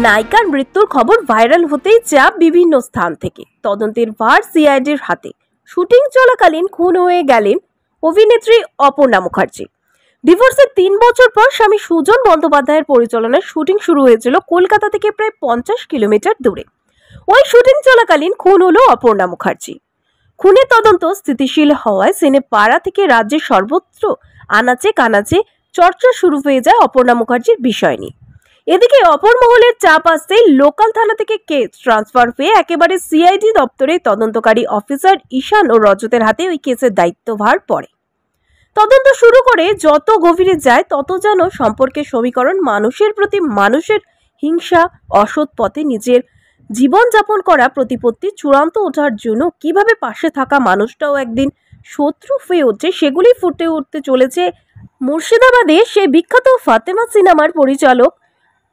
নায়িকার মৃত্যুর খবর ভাইরাল হতেই চাপ বিভিন্ন স্থান থেকে। তদন্তের ভার সিআইডির হাতে। শুটিং চলাকালীন খুন হয়ে গেলেন অভিনেত্রী অপর্ণা মুখার্জি। ডিভোর্সের ৩ বছর পর স্বামী সুজন বন্দ্যোপাধ্যায়ের পরিচালনায় শুটিং শুরু হয়েছিল কলকাতা থেকে প্রায় ৫০ কিলোমিটার দূরে। ওই শুটিং চলাকালীন খুন হলো অপর্ণা মুখার্জি। খুনের তদন্ত স্থিতিশীল হওয়ায় সিনেপাড়া থেকে রাজ্যের সর্বত্র আনাচে কানাচে চর্চা শুরু হয়ে যায় অপর্ণা মুখার্জির বিষয় নিয়ে। এদিকে অপর মহলের চাপ আসতেই লোকাল থানা থেকে কেস ট্রান্সফার হয়ে একেবারে সিআইডি দপ্তরে তদন্তকারী অফিসার ঈশান ও রজতের হাতে ওই কেসের দায়িত্বভার পড়ে। তদন্ত শুরু করে যত গভীরে যায় তত যেন সম্পর্কের সমীকরণ, মানুষের প্রতি মানুষের হিংসা, অসৎ পথে নিজের জীবনযাপন করা প্রতিপত্তি চূড়ান্ত ওঠার জন্য কিভাবে পাশে থাকা মানুষটাও একদিন শত্রু হয়ে ওঠে, সেগুলি ফুটে উঠতে চলেছে মুর্শিদাবাদে সেই বিখ্যাত ফাতেমা সিনেমার পরিচালক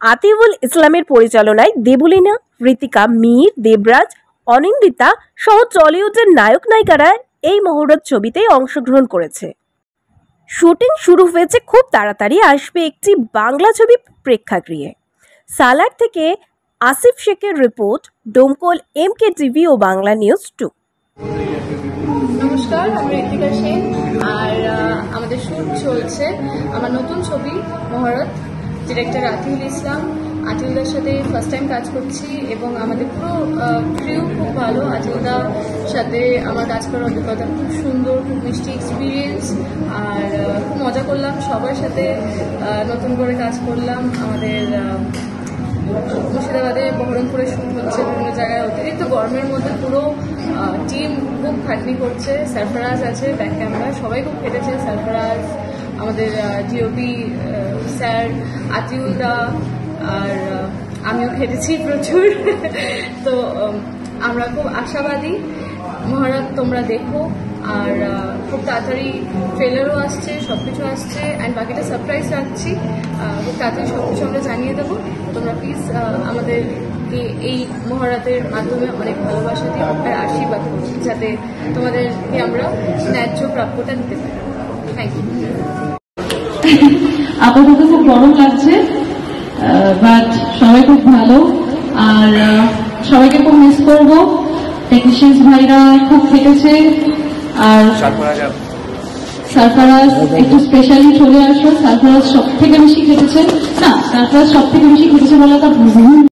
আতিউল ইসলামের পরিচালনায় দেবলীনা, ঋতিকা, মীর, দেবরাজ, অনিন্দিতা সহ টলিউডের নায়ক নায়িকারা এই মহরত ছবিতে অংশগ্রহণ করেছে। শুটিং শুরু হয়েছে খুব তাড়াতাড়ি আসবে একটি বাংলা ছবি প্রেক্ষাগৃহে। সালার থেকে আসিফ শেখের রিপোর্ট, ডোমকল MK টিভি ও বাংলা নিউজ 2। নমস্কার, আমি ঋতিকা সেন। আর আমাদের শুট চলছে আমার নতুন ছবি মহরত। ডিরেক্টর আতিউল ইসলাম। আতিউলদার সাথে ফার্স্ট টাইম কাজ করছি এবং আমাদের পুরো ক্রিউ খুব ভালো। আতিউলদার সাথে আমার কাজ করার অভিজ্ঞতা খুব সুন্দর, খুব মিষ্টি এক্সপিরিয়েন্স। আর খুব মজা করলাম সবার সাথে, নতুন করে কাজ করলাম। আমাদের মুর্শিদাবাদে, বহরমপুরে শুট হচ্ছে, বিভিন্ন জায়গায় অতিরিক্ত গরমের মধ্যে পুরো টিম খুব খাটনি করছে। সারফারাজ আছে ব্যাক ক্যামেরা, সবাই খুব খেটেছে। সারফারাজ, আমাদের ডিওপি স্যার, আতিউলদা, আর আমিও খেটেছি প্রচুর। তো আমরা খুব আশাবাদী। মহরত তোমরা দেখো, আর খুব তাড়াতাড়ি ট্রেলারও আসছে, সবকিছু আসছে, অ্যান্ড বাকিটা সারপ্রাইজ রাখছি। খুব তাড়াতাড়ি সবকিছু আমরা জানিয়ে দেবো। তোমরা প্লিজ আমাদের এই মহরতের মাধ্যমে অনেক ভালোবাসা দিও আর আশীর্বাদ করো, যাতে তোমাদেরকে আমরা ন্যায্য প্রাপ্যটা দিতে পারি। Thank you. আপাতত খুব গরম লাগছে, বাট সবাই খুব ভালো। আর সবাইকে খুব মিস করবো। টেকনিশিয়ানস ভাইরা খুব খেটেছে। আর সারফারাজ একটু স্পেশালি চলে আসো। সারফারাজ সব থেকে বেশি খেটেছে, না সারফারাজ সব থেকে বেশি খেটেছে বলে তা